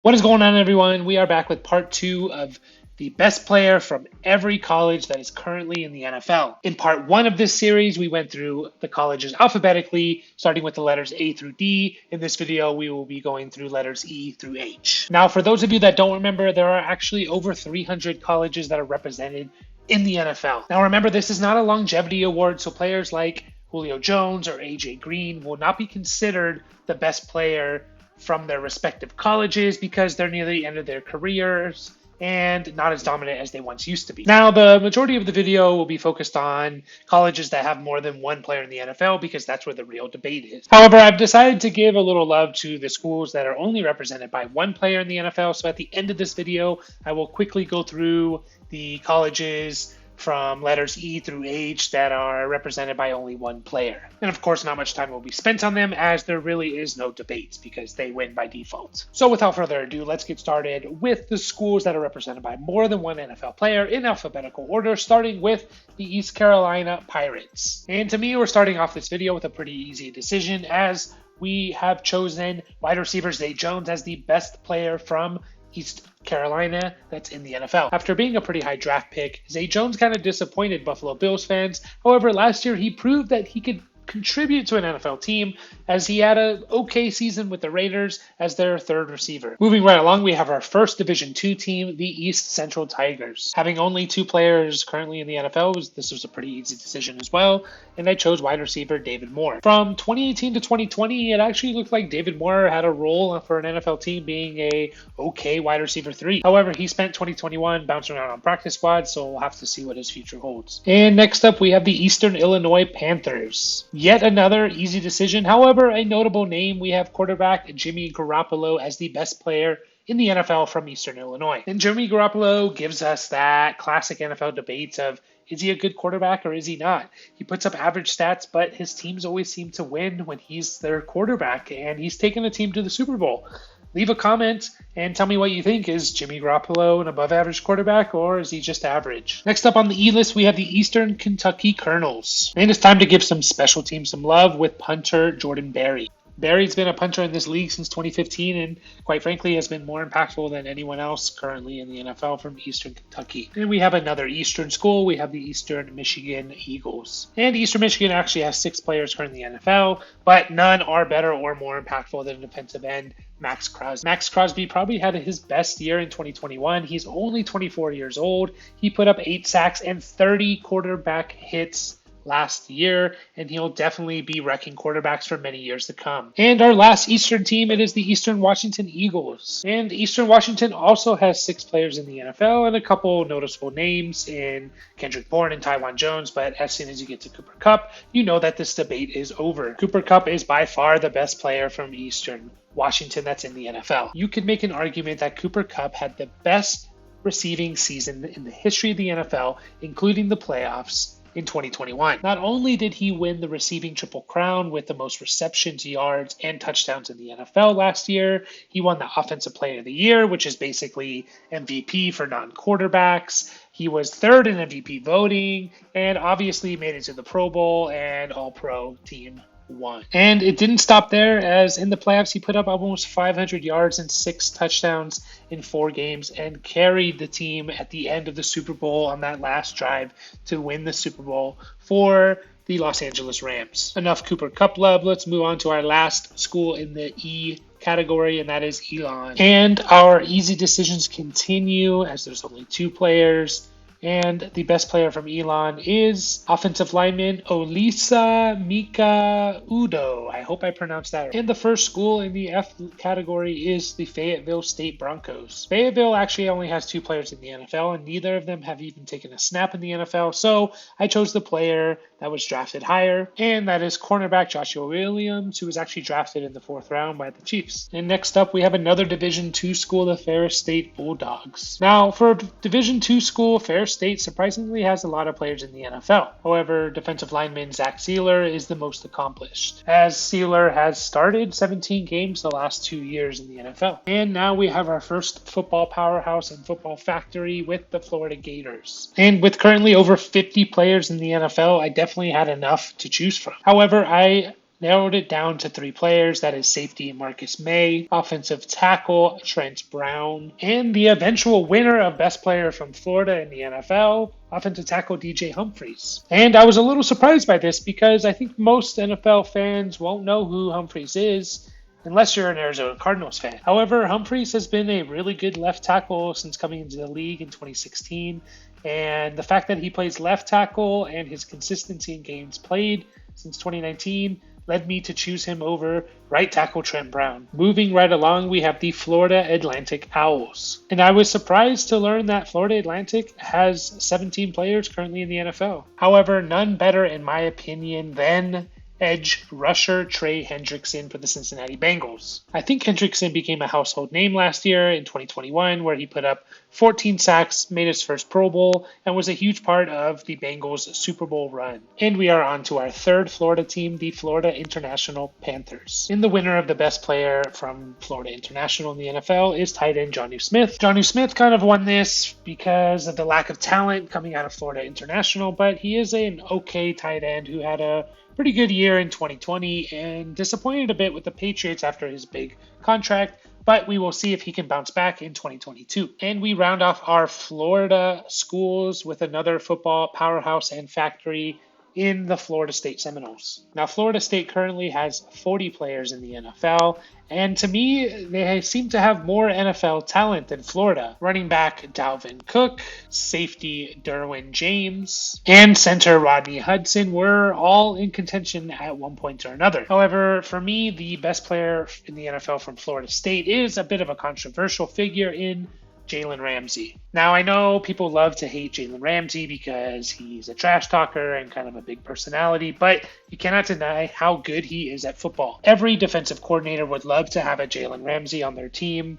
What is going on, everyone? We are back with part two of the best player from every college that is currently in the NFL. In part one of this series, we went through the colleges alphabetically, starting with the letters A through D. In this video, we will be going through letters E through H. Now, for those of you that don't remember, there are actually over 300 colleges that are represented in the NFL. Now, remember, this is not a longevity award, so players like Julio Jones or AJ Green will not be considered the best player from their respective colleges because they're near the end of their careers and not as dominant as they once used to be. Now, the majority of the video will be focused on colleges that have more than one player in the NFL because that's where the real debate is. However, I've decided to give a little love to the schools that are only represented by one player in the NFL. So at the end of this video, I will quickly go through the colleges from letters E through H that are represented by only one player. And of course, not much time will be spent on them as there really is no debates because they win by default. So without further ado, let's get started with the schools that are represented by more than one NFL player in alphabetical order, starting with the East Carolina Pirates. And to me, we're starting off this video with a pretty easy decision as we have chosen wide receiver Zay Jones as the best player from East Carolina that's in the NFL. After being a pretty high draft pick, Zay Jones kind of disappointed Buffalo Bills fans. However, last year he proved that he could contribute to an NFL team as he had an okay season with the Raiders as their third receiver. Moving right along, we have our first Division II team, the East Central Tigers. Having only two players currently in the NFL, this was a pretty easy decision as well, and I chose wide receiver David Moore. From 2018 to 2020, it actually looked like David Moore had a role for an NFL team being a okay wide receiver 3. However, he spent 2021 bouncing around on practice squads, so we'll have to see what his future holds. And next up, we have the Eastern Illinois Panthers. Yet another easy decision. However, a notable name, we have quarterback Jimmy Garoppolo as the best player in the NFL from Eastern Illinois. And Jimmy Garoppolo gives us that classic NFL debate of, is he a good quarterback or is he not? He puts up average stats, but his teams always seem to win when he's their quarterback, and he's taken a team to the Super Bowl. Leave a comment and tell me what you think. Is Jimmy Garoppolo an above-average quarterback, or is he just average? Next up on the E list, we have the Eastern Kentucky Colonels. And it's time to give some special teams some love with punter Jordan Berry. Berry's been a punter in this league since 2015 and, quite frankly, has been more impactful than anyone else currently in the NFL from Eastern Kentucky. And we have another Eastern school. We have the Eastern Michigan Eagles. And Eastern Michigan actually has 6 players currently in the NFL, but none are better or more impactful than defensive end Max Crosby. Max Crosby probably had his best year in 2021. He's only 24 years old. He put up 8 sacks and 30 quarterback hits last year, and he'll definitely be wrecking quarterbacks for many years to come. And our last Eastern team, it is the Eastern Washington Eagles. And Eastern Washington also has 6 players in the NFL and a couple noticeable names in Kendrick Bourne and Tywan Jones, but as soon as you get to Cooper Kupp, you know that this debate is over. Cooper Kupp is by far the best player from Eastern Washington that's in the NFL. You could make an argument that Cooper Kupp had the best receiving season in the history of the NFL, including the playoffs, in 2021. Not only did he win the receiving triple crown with the most receptions, yards, and touchdowns in the NFL last year, he won the Offensive Player of the Year, which is basically MVP for non-quarterbacks. He was third in MVP voting, and obviously made it to the Pro Bowl and All-Pro team. And it didn't stop there, as in the playoffs he put up almost 500 yards and 6 touchdowns in 4 games and carried the team at the end of the Super Bowl on that last drive to win the Super Bowl for the Los Angeles Rams. Enough Cooper Kupp love. Let's move on to our last school in the E category, and that is Elon. And our easy decisions continue as there's only 2 players. And the best player from Elon is offensive lineman Olisa Mika Udo. I hope I pronounced that right. And the first school in the F category is the Fayetteville State Broncos. Fayetteville actually only has 2 players in the NFL, and neither of them have even taken a snap in the NFL. So I chose the player that was drafted higher, and that is cornerback Joshua Williams, who was actually drafted in the 4th round by the Chiefs. And next up, we have another Division II school, the Ferris State Bulldogs. Now, for a Division II school, Ferris State surprisingly has a lot of players in the NFL. However, defensive lineman Zach Sealer is the most accomplished, as Sealer has started 17 games the last 2 years in the NFL. And now we have our first football powerhouse and football factory with the Florida Gators. And with currently over 50 players in the NFL, I definitely had enough to choose from. However, I narrowed it down to three players. That is safety Marcus May, offensive tackle Trent Brown, and the eventual winner of Best Player from Florida in the NFL, offensive tackle DJ Humphries. And I was a little surprised by this because I think most NFL fans won't know who Humphries is unless you're an Arizona Cardinals fan. However, Humphries has been a really good left tackle since coming into the league in 2016. And the fact that he plays left tackle and his consistency in games played since 2019 led me to choose him over right tackle Trent Brown. Moving right along, we have the Florida Atlantic Owls. And I was surprised to learn that Florida Atlantic has 17 players currently in the NFL. However, none better, in my opinion, than edge rusher Trey Hendrickson for the Cincinnati Bengals. I think Hendrickson became a household name last year in 2021, where he put up 14 sacks, made his first Pro Bowl, and was a huge part of the Bengals' Super Bowl run. And we are on to our third Florida team, the Florida International Panthers. And the winner of the best player from Florida International in the NFL is tight end Jonnu Smith. Jonnu Smith kind of won this because of the lack of talent coming out of Florida International, but he is an okay tight end who had a pretty good year in 2020 and disappointed a bit with the Patriots after his big contract, but we will see if he can bounce back in 2022. And we round off our Florida schools with another football powerhouse and factory in the Florida State Seminoles. Now, Florida State currently has 40 players in the NFL, and to me, they seem to have more NFL talent than Florida. Running back Dalvin Cook, safety Derwin James, and center Rodney Hudson were all in contention at one point or another. However, for me, the best player in the NFL from Florida State is a bit of a controversial figure in Jalen Ramsey. Now, I know people love to hate Jalen Ramsey because he's a trash talker and kind of a big personality, but you cannot deny how good he is at football. Every defensive coordinator would love to have a Jalen Ramsey on their team.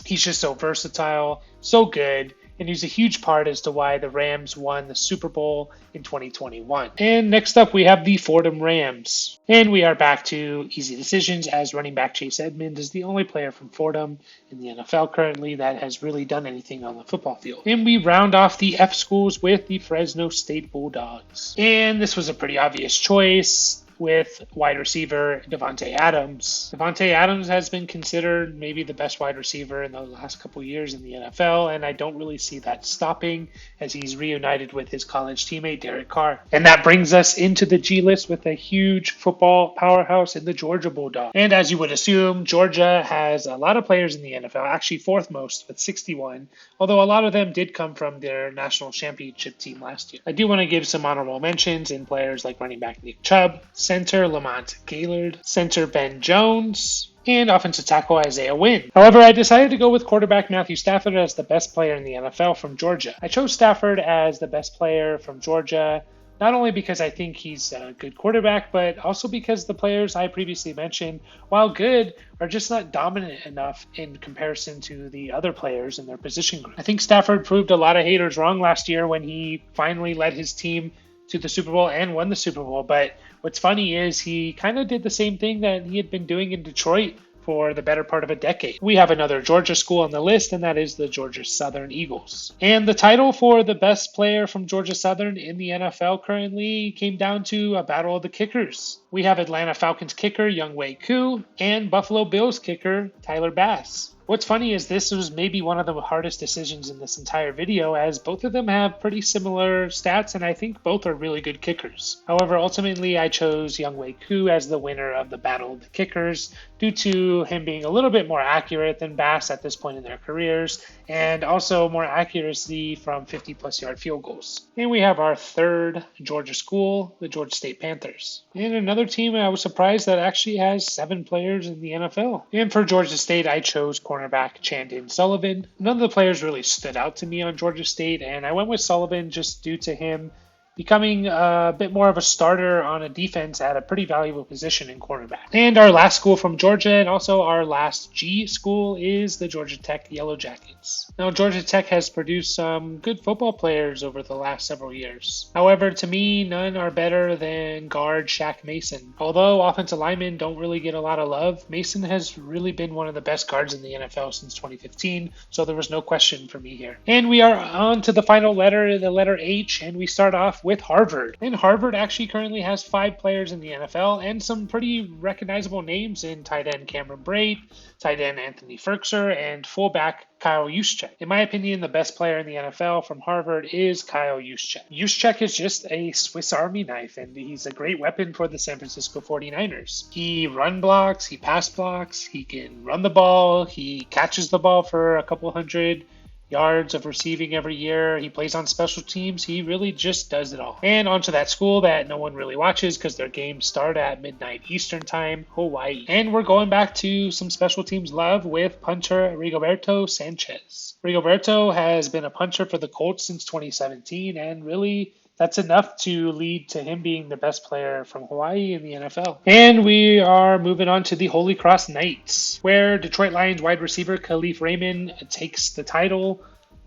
He's just so versatile, so good, and he's a huge part as to why the Rams won the Super Bowl in 2021. And next up, we have the Fordham Rams. And we are back to easy decisions, as running back Chase Edmonds is the only player from Fordham in the NFL currently that has really done anything on the football field. And we round off the F schools with the Fresno State Bulldogs. And this was a pretty obvious choice with wide receiver Davante Adams. Davante Adams has been considered maybe the best wide receiver in the last couple years in the NFL, and I don't really see that stopping as he's reunited with his college teammate Derek Carr. And that brings us into the G list with a huge football powerhouse in the Georgia Bulldogs. And as you would assume, Georgia has a lot of players in the NFL, actually fourth most with 61, although a lot of them did come from their national championship team last year. I do want to give some honorable mentions in players like running back Nick Chubb, center Lamont Gaylord, center Ben Jones, and offensive tackle Isaiah Wynn. However, I decided to go with quarterback Matthew Stafford as the best player in the NFL from Georgia. I chose Stafford as the best player from Georgia, not only because I think he's a good quarterback, but also because the players I previously mentioned, while good, are just not dominant enough in comparison to the other players in their position group. I think Stafford proved a lot of haters wrong last year when he finally led his team to the Super Bowl and won the Super Bowl. But what's funny is he kind of did the same thing that he had been doing in Detroit for the better part of a decade. We have another Georgia school on the list, and that is the Georgia Southern Eagles. And the title for the best player from Georgia Southern in the NFL currently came down to a battle of the kickers. We have Atlanta Falcons kicker Younghoe Koo and Buffalo Bills kicker Tyler Bass. What's funny is this was maybe one of the hardest decisions in this entire video, as both of them have pretty similar stats, and I think both are really good kickers. However, ultimately I chose Younghoe Koo as the winner of the Battle of the Kickers due to him being a little bit more accurate than Bass at this point in their careers, and also more accuracy from 50-plus yard field goals. And we have our third Georgia school, the Georgia State Panthers. And another team I was surprised that actually has 7 players in the NFL. And for Georgia State, I chose cornerback Chandon Sullivan. None of the players really stood out to me on Georgia State, and I went with Sullivan just due to him becoming a bit more of a starter on a defense at a pretty valuable position in cornerback. And our last school from Georgia, and also our last G school, is the Georgia Tech Yellow Jackets. Now, Georgia Tech has produced some good football players over the last several years. However, to me, none are better than guard Shaq Mason. Although offensive linemen don't really get a lot of love, Mason has really been one of the best guards in the NFL since 2015, so there was no question for me here. And we are on to the final letter, the letter H, and we start off with Harvard. And Harvard actually currently has 5 players in the NFL and some pretty recognizable names in tight end Cameron Brate, tight end Anthony Ferkser, and fullback Kyle Juszczyk. In my opinion, the best player in the NFL from Harvard is Kyle Juszczyk. Juszczyk is just a Swiss Army knife, and he's a great weapon for the San Francisco 49ers. He run blocks, he pass blocks, he can run the ball, he catches the ball for a couple hundred yards of receiving every year. He plays on special teams. He really just does it all. And onto that school that no one really watches because their games start at midnight Eastern time, Hawaii. And we're going back to some special teams love with punter Rigoberto Sanchez. Rigoberto has been a punter for the Colts since 2017, and really that's enough to lead to him being the best player from Hawaii in the NFL. And we are moving on to the Holy Cross Knights, where Detroit Lions wide receiver Khalif Raymond takes the title,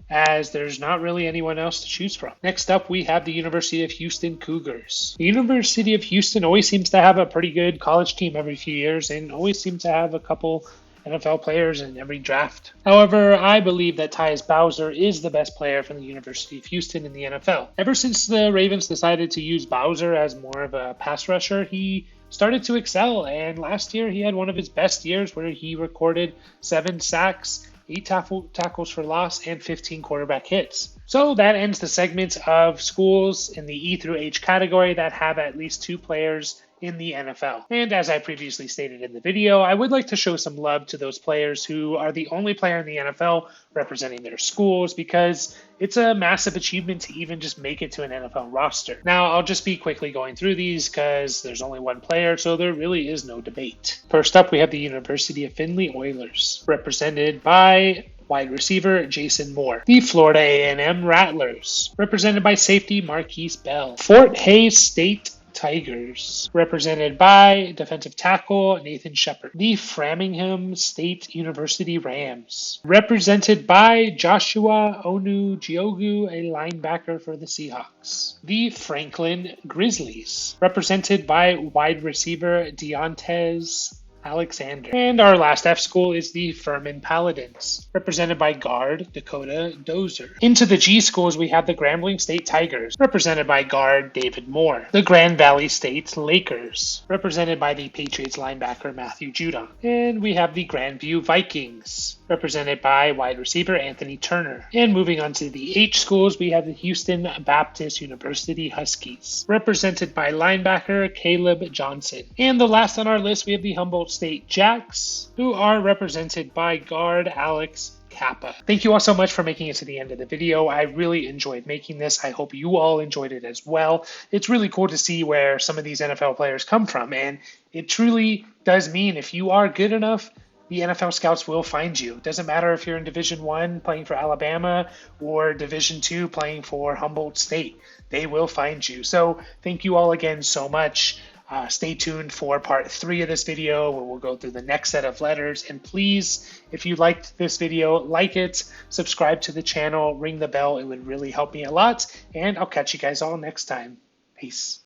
as there's not really anyone else to choose from. Next up, we have the University of Houston Cougars. The University of Houston always seems to have a pretty good college team every few years and always seems to have a couple NFL players in every draft. However, I believe that Tyus Bowser is the best player from the University of Houston in the NFL. Ever since the Ravens decided to use Bowser as more of a pass rusher, he started to excel, and last year he had one of his best years where he recorded 7 sacks, 8 tackles for loss, and 15 quarterback hits. So that ends the segment of schools in the E through H category that have at least 2 players in the NFL. And as I previously stated in the video, I would like to show some love to those players who are the only player in the NFL representing their schools, because it's a massive achievement to even just make it to an NFL roster. Now, I'll just be quickly going through these because there's only one player, so there really is no debate. First up, we have the University of Findlay Oilers, represented by wide receiver Jason Moore. The Florida A&M Rattlers, represented by safety Marquise Bell. Fort Hays State Tigers, represented by defensive tackle Nathan Shepard. The Framingham State University Rams, represented by Joshua Onugiogu, a linebacker for the Seahawks. The Franklin Grizzlies, represented by wide receiver Deontez Alexander. And our last F school is the Furman Paladins, represented by guard Dakota Dozer. Into the G schools, we have the Grambling State Tigers, represented by guard David Moore. The Grand Valley State Lakers, represented by the Patriots linebacker Matthew Judon. And we have the Grandview Vikings, represented by wide receiver Anthony Turner. And moving on to the H schools, we have the Houston Baptist University Huskies, represented by linebacker Caleb Johnson. And the last on our list, we have the Humboldt State Jacks, who are represented by guard Alex Kappa. Thank you all so much for making it to the end of the video. I really enjoyed making this. I hope you all enjoyed it as well. It's really cool to see where some of these NFL players come from, and it truly does mean if you are good enough, the NFL scouts will find you. It doesn't matter if you're in Division I playing for Alabama or Division II playing for Humboldt State. They will find you. So thank you all again so much. Stay tuned for part 3 of this video where we'll go through the next set of letters. And please, if you liked this video, like it, subscribe to the channel, ring the bell. It would really help me a lot. And I'll catch you guys all next time. Peace.